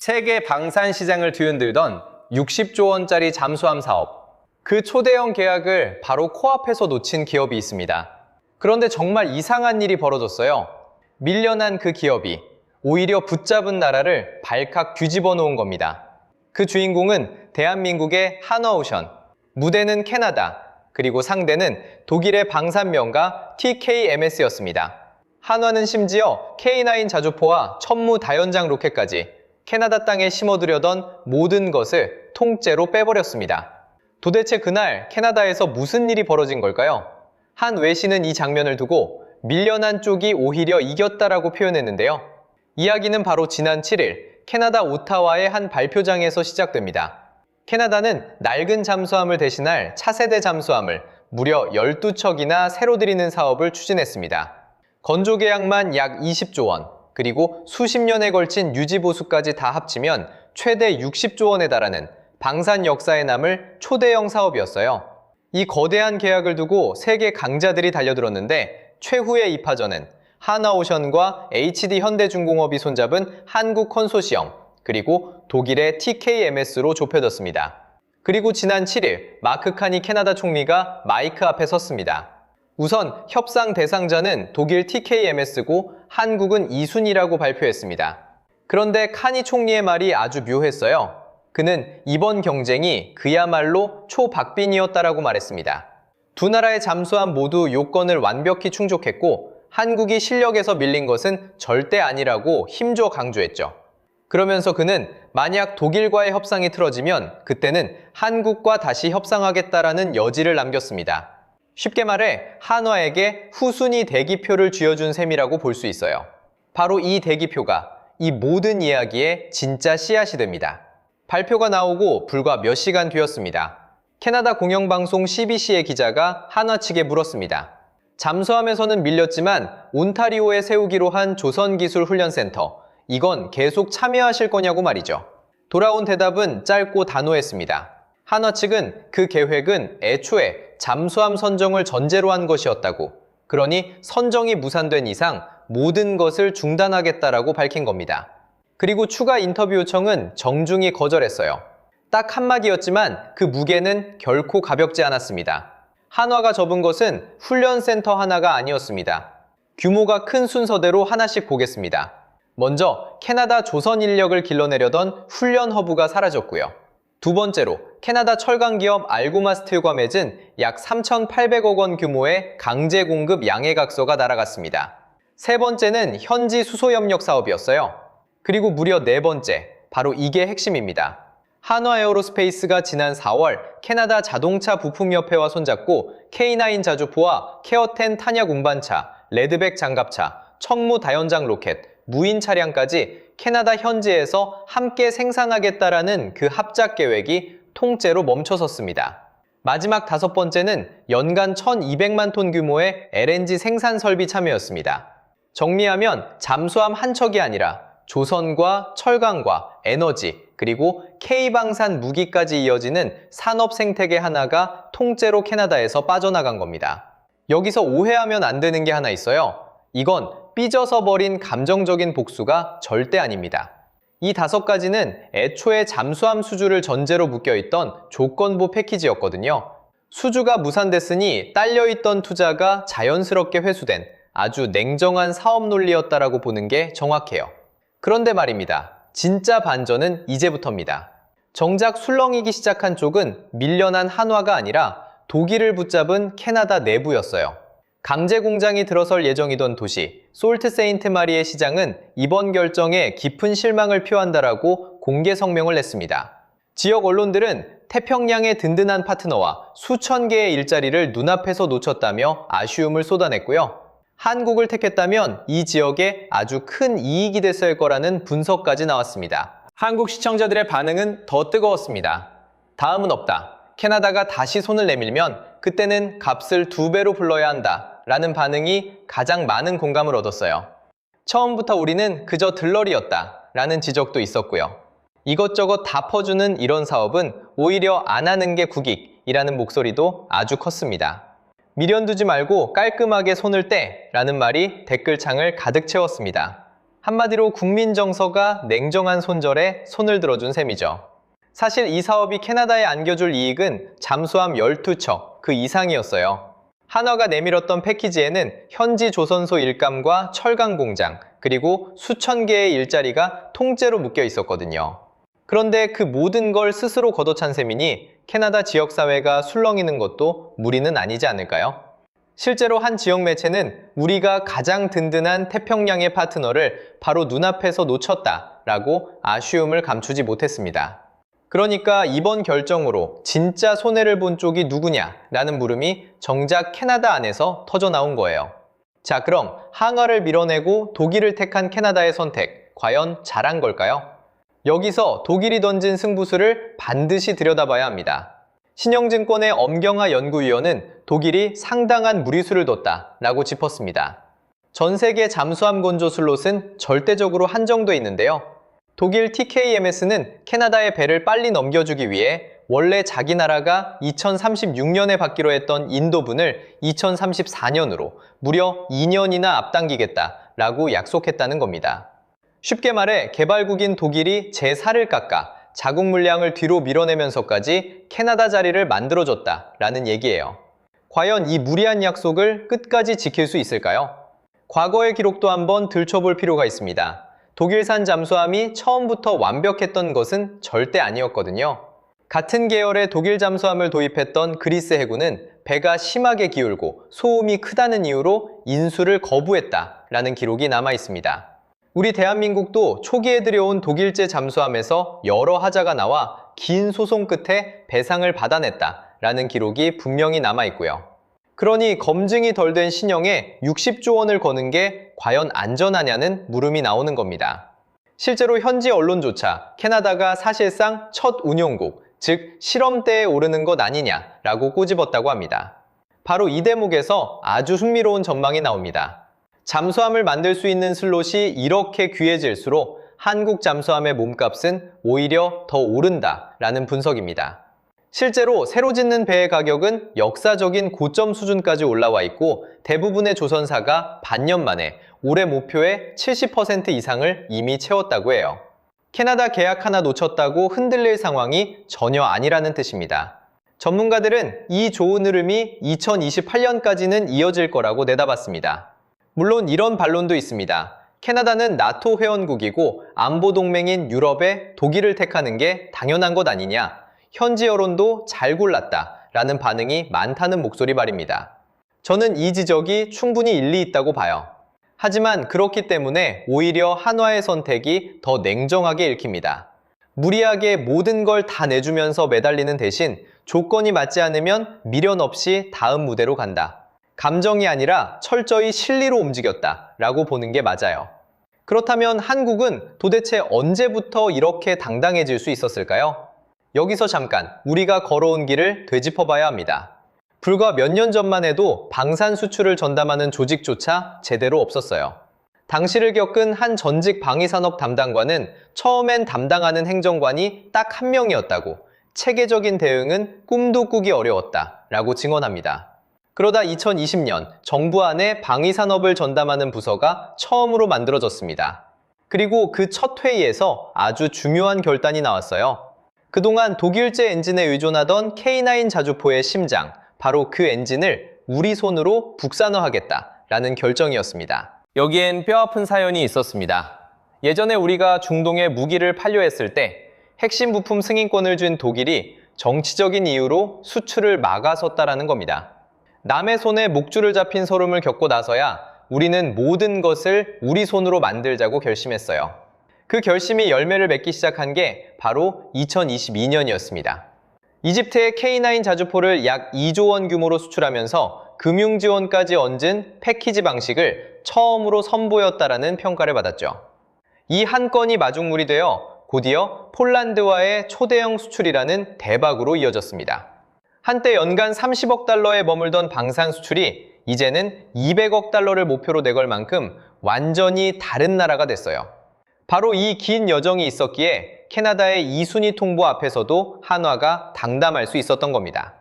세계 방산 시장을 뒤흔들던 60조 원짜리 잠수함 사업. 그 초대형 계약을 바로 코앞에서 놓친 기업이 있습니다. 그런데 정말 이상한 일이 벌어졌어요. 밀려난 그 기업이 오히려 붙잡은 나라를 발칵 뒤집어 놓은 겁니다. 그 주인공은 대한민국의 한화오션, 무대는 캐나다, 그리고 상대는 독일의 방산명가 TKMS였습니다. 한화는 심지어 K9 자주포와 천무다연장 로켓까지 캐나다 땅에 심어두려던 모든 것을 통째로 빼버렸습니다. 도대체 그날 캐나다에서 무슨 일이 벌어진 걸까요? 한 외신은 이 장면을 두고 밀려난 쪽이 오히려 이겼다라고 표현했는데요. 이야기는 바로 지난 7일 캐나다 오타와의 한 발표장에서 시작됩니다. 캐나다는 낡은 잠수함을 대신할 차세대 잠수함을 무려 12척이나 새로 들이는 사업을 추진했습니다. 건조 계약만 약 20조 원, 그리고 수십 년에 걸친 유지보수까지 다 합치면 최대 60조 원에 달하는 방산 역사에 남을 초대형 사업이었어요. 이 거대한 계약을 두고 세계 강자들이 달려들었는데 최후의 이파전은 한화오션과 HD 현대중공업이 손잡은 한국 컨소시엄, 그리고 독일의 TKMS로 좁혀졌습니다. 그리고 지난 7일 마크 카니 캐나다 총리가 마이크 앞에 섰습니다. 우선 협상 대상자는 독일 TKMS고 한국은 2순위라고 발표했습니다. 그런데 카니 총리의 말이 아주 묘했어요. 그는 이번 경쟁이 그야말로 초박빙이었다라고 말했습니다. 두 나라의 잠수함 모두 요건을 완벽히 충족했고 한국이 실력에서 밀린 것은 절대 아니라고 힘줘 강조했죠. 그러면서 그는 만약 독일과의 협상이 틀어지면 그때는 한국과 다시 협상하겠다라는 여지를 남겼습니다. 쉽게 말해 한화에게 후순위 대기표를 쥐어준 셈이라고 볼 수 있어요. 바로 이 대기표가 이 모든 이야기의 진짜 씨앗이 됩니다. 발표가 나오고 불과 몇 시간 뒤였습니다. 캐나다 공영방송 CBC의 기자가 한화 측에 물었습니다. 잠수함에서는 밀렸지만 온타리오에 세우기로 한 조선기술훈련센터, 이건 계속 참여하실 거냐고 말이죠. 돌아온 대답은 짧고 단호했습니다. 한화 측은 그 계획은 애초에 잠수함 선정을 전제로 한 것이었다고, 그러니 선정이 무산된 이상 모든 것을 중단하겠다라고 밝힌 겁니다. 그리고 추가 인터뷰 요청은 정중히 거절했어요. 딱 한마디였지만 그 무게는 결코 가볍지 않았습니다. 한화가 접은 것은 훈련센터 하나가 아니었습니다. 규모가 큰 순서대로 하나씩 보겠습니다. 먼저 캐나다 조선 인력을 길러내려던 훈련 허브가 사라졌고요. 두 번째로 캐나다 철강기업 알고마 스틸과 맺은 약 3,800억 원 규모의 강제 공급 양해각서가 날아갔습니다. 세 번째는 현지 수소협력 사업이었어요. 그리고 무려 네 번째, 바로 이게 핵심입니다. 한화에어로스페이스가 지난 4월 캐나다 자동차 부품협회와 손잡고 K9 자주포와 케어10 탄약 운반차, 레드백 장갑차, 청무다연장 로켓, 무인 차량까지 캐나다 현지에서 함께 생산하겠다라는 그 합작 계획이 통째로 멈춰섰습니다. 마지막 다섯 번째는 연간 1,200만 톤 규모의 LNG 생산 설비 참여였습니다. 정리하면 잠수함 한 척이 아니라 조선과 철강과 에너지, 그리고 K방산 무기까지 이어지는 산업 생태계 하나가 통째로 캐나다에서 빠져나간 겁니다. 여기서 오해하면 안 되는 게 하나 있어요. 이건 삐져서 버린 감정적인 복수가 절대 아닙니다. 이 5가지는 애초에 잠수함 수주를 전제로 묶여있던 조건부 패키지였거든요. 수주가 무산됐으니 딸려있던 투자가 자연스럽게 회수된 아주 냉정한 사업 논리였다라고 보는 게 정확해요. 그런데 말입니다. 진짜 반전은 이제부터입니다. 정작 술렁이기 시작한 쪽은 밀려난 한화가 아니라 독일을 붙잡은 캐나다 내부였어요. 강제 공장이 들어설 예정이던 도시 솔트 세인트 마리의 시장은 이번 결정에 깊은 실망을 표한다라고 공개 성명을 냈습니다. 지역 언론들은 태평양의 든든한 파트너와 수천 개의 일자리를 눈앞에서 놓쳤다며 아쉬움을 쏟아냈고요. 한국을 택했다면 이 지역에 아주 큰 이익이 됐을 거라는 분석까지 나왔습니다. 한국 시청자들의 반응은 더 뜨거웠습니다. 다음은 없다. 캐나다가 다시 손을 내밀면 그때는 값을 2배로 불러야 한다 라는 반응이 가장 많은 공감을 얻었어요. 처음부터 우리는 그저 들러리였다 라는 지적도 있었고요. 이것저것 다 퍼주는 이런 사업은 오히려 안 하는 게 국익이라는 목소리도 아주 컸습니다. 미련 두지 말고 깔끔하게 손을 떼 라는 말이 댓글창을 가득 채웠습니다. 한마디로 국민 정서가 냉정한 손절에 손을 들어준 셈이죠. 사실 이 사업이 캐나다에 안겨줄 이익은 잠수함 12척 그 이상이었어요. 한화가 내밀었던 패키지에는 현지 조선소 일감과 철강 공장, 그리고 수천 개의 일자리가 통째로 묶여 있었거든요. 그런데 그 모든 걸 스스로 걷어찬 셈이니 캐나다 지역사회가 술렁이는 것도 무리는 아니지 않을까요? 실제로 한 지역 매체는 우리가 가장 든든한 태평양의 파트너를 바로 눈앞에서 놓쳤다라고 아쉬움을 감추지 못했습니다. 그러니까 이번 결정으로 진짜 손해를 본 쪽이 누구냐라는 물음이 정작 캐나다 안에서 터져나온 거예요. 자, 그럼 한화를 밀어내고 독일을 택한 캐나다의 선택, 과연 잘한 걸까요? 여기서 독일이 던진 승부수를 반드시 들여다봐야 합니다. 신영증권의 엄경하 연구위원은 독일이 상당한 무리수를 뒀다라고 짚었습니다. 전 세계 잠수함 건조 슬롯은 절대적으로 한정돼 있는데요. 독일 TKMS는 캐나다의 배를 빨리 넘겨주기 위해 원래 자기 나라가 2036년에 받기로 했던 인도분을 2034년으로 무려 2년이나 앞당기겠다라고 약속했다는 겁니다. 쉽게 말해 개발국인 독일이 제 살을 깎아 자국 물량을 뒤로 밀어내면서까지 캐나다 자리를 만들어줬다라는 얘기예요. 과연 이 무리한 약속을 끝까지 지킬 수 있을까요? 과거의 기록도 한번 들춰볼 필요가 있습니다. 독일산 잠수함이 처음부터 완벽했던 것은 절대 아니었거든요. 같은 계열의 독일 잠수함을 도입했던 그리스 해군은 배가 심하게 기울고 소음이 크다는 이유로 인수를 거부했다라는 기록이 남아 있습니다. 우리 대한민국도 초기에 들여온 독일제 잠수함에서 여러 하자가 나와 긴 소송 끝에 배상을 받아냈다라는 기록이 분명히 남아 있고요. 그러니 검증이 덜 된 신형에 60조 원을 거는 게 과연 안전하냐는 물음이 나오는 겁니다. 실제로 현지 언론조차 캐나다가 사실상 첫 운용국, 즉 실험대에 오르는 것 아니냐라고 꼬집었다고 합니다. 바로 이 대목에서 아주 흥미로운 전망이 나옵니다. 잠수함을 만들 수 있는 슬롯이 이렇게 귀해질수록 한국 잠수함의 몸값은 오히려 더 오른다라는 분석입니다. 실제로 새로 짓는 배의 가격은 역사적인 고점 수준까지 올라와 있고 대부분의 조선사가 반년 만에 올해 목표의 70% 이상을 이미 채웠다고 해요. 캐나다 계약 하나 놓쳤다고 흔들릴 상황이 전혀 아니라는 뜻입니다. 전문가들은 이 좋은 흐름이 2028년까지는 이어질 거라고 내다봤습니다. 물론 이런 반론도 있습니다. 캐나다는 나토 회원국이고 안보동맹인 유럽에 독일을 택하는 게 당연한 것 아니냐, 현지 여론도 잘 골랐다라는 반응이 많다는 목소리 말입니다. 저는 이 지적이 충분히 일리 있다고 봐요. 하지만 그렇기 때문에 오히려 한화의 선택이 더 냉정하게 읽힙니다. 무리하게 모든 걸 다 내주면서 매달리는 대신 조건이 맞지 않으면 미련 없이 다음 무대로 간다. 감정이 아니라 철저히 실리로 움직였다라고 보는 게 맞아요. 그렇다면 한국은 도대체 언제부터 이렇게 당당해질 수 있었을까요? 여기서 잠깐 우리가 걸어온 길을 되짚어봐야 합니다. 불과 몇 년 전만 해도 방산 수출을 전담하는 조직조차 제대로 없었어요. 당시를 겪은 한 전직 방위산업 담당관은 처음엔 담당하는 행정관이 딱 한 명이었다고, 체계적인 대응은 꿈도 꾸기 어려웠다라고 증언합니다. 그러다 2020년 정부 안에 방위산업을 전담하는 부서가 처음으로 만들어졌습니다. 그리고 그 첫 회의에서 아주 중요한 결단이 나왔어요. 그동안 독일제 엔진에 의존하던 K9 자주포의 심장, 바로 그 엔진을 우리 손으로 국산화하겠다라는 결정이었습니다. 여기엔 뼈아픈 사연이 있었습니다. 예전에 우리가 중동에 무기를 판료했을 때 핵심 부품 승인권을 준 독일이 정치적인 이유로 수출을 막아섰다라는 겁니다. 남의 손에 목줄을 잡힌 서름을 겪고 나서야 우리는 모든 것을 우리 손으로 만들자고 결심했어요. 그 결심이 열매를 맺기 시작한 게 바로 2022년이었습니다. 이집트의 K9 자주포를 약 2조 원 규모로 수출하면서 금융 지원까지 얹은 패키지 방식을 처음으로 선보였다라는 평가를 받았죠. 이 한 건이 마중물이 되어 곧이어 폴란드와의 초대형 수출이라는 대박으로 이어졌습니다. 한때 연간 30억 달러에 머물던 방산 수출이 이제는 200억 달러를 목표로 내걸 만큼 완전히 다른 나라가 됐어요. 바로 이 긴 여정이 있었기에 캐나다의 2순위 통보 앞에서도 한화가 당담할 수 있었던 겁니다.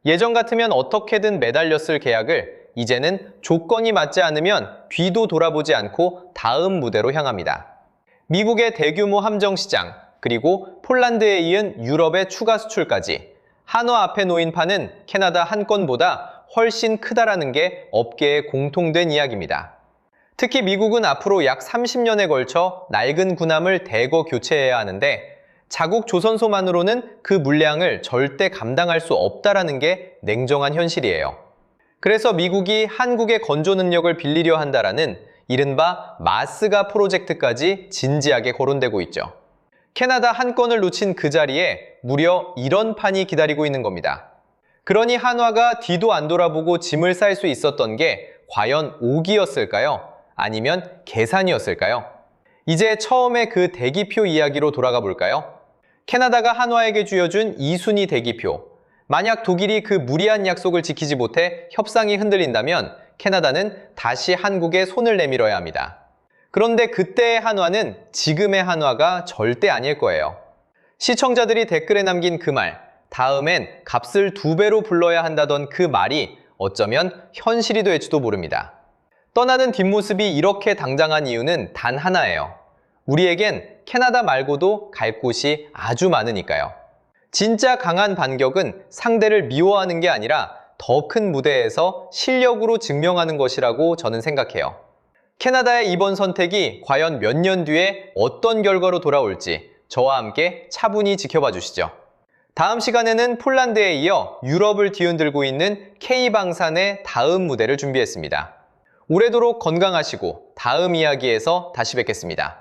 예전 같으면 어떻게든 매달렸을 계약을 이제는 조건이 맞지 않으면 뒤도 돌아보지 않고 다음 무대로 향합니다. 미국의 대규모 함정 시장, 그리고 폴란드에 이은 유럽의 추가 수출까지 한화 앞에 놓인 판은 캐나다 한 건보다 훨씬 크다라는 게 업계의 공통된 이야기입니다. 특히 미국은 앞으로 약 30년에 걸쳐 낡은 군함을 대거 교체해야 하는데 자국 조선소만으로는 그 물량을 절대 감당할 수 없다라는 게 냉정한 현실이에요. 그래서 미국이 한국의 건조 능력을 빌리려 한다라는 이른바 마스가 프로젝트까지 진지하게 거론되고 있죠. 캐나다 한 건을 놓친 그 자리에 무려 이런 판이 기다리고 있는 겁니다. 그러니 한화가 뒤도 안 돌아보고 짐을 쌀 수 있었던 게 과연 오기였을까요? 아니면 계산이었을까요? 이제 처음에 그 대기표 이야기로 돌아가 볼까요? 캐나다가 한화에게 쥐어준 2순위 대기표. 만약 독일이 그 무리한 약속을 지키지 못해 협상이 흔들린다면 캐나다는 다시 한국에 손을 내밀어야 합니다. 그런데 그때의 한화는 지금의 한화가 절대 아닐 거예요. 시청자들이 댓글에 남긴 그 말, 다음엔 값을 2배로 불러야 한다던 그 말이 어쩌면 현실이 될지도 모릅니다. 떠나는 뒷모습이 이렇게 당당한 이유는 단 하나예요. 우리에겐 캐나다 말고도 갈 곳이 아주 많으니까요. 진짜 강한 반격은 상대를 미워하는 게 아니라 더 큰 무대에서 실력으로 증명하는 것이라고 저는 생각해요. 캐나다의 이번 선택이 과연 몇 년 뒤에 어떤 결과로 돌아올지 저와 함께 차분히 지켜봐 주시죠. 다음 시간에는 폴란드에 이어 유럽을 뒤흔들고 있는 K방산의 다음 무대를 준비했습니다. 오래도록 건강하시고 다음 이야기에서 다시 뵙겠습니다.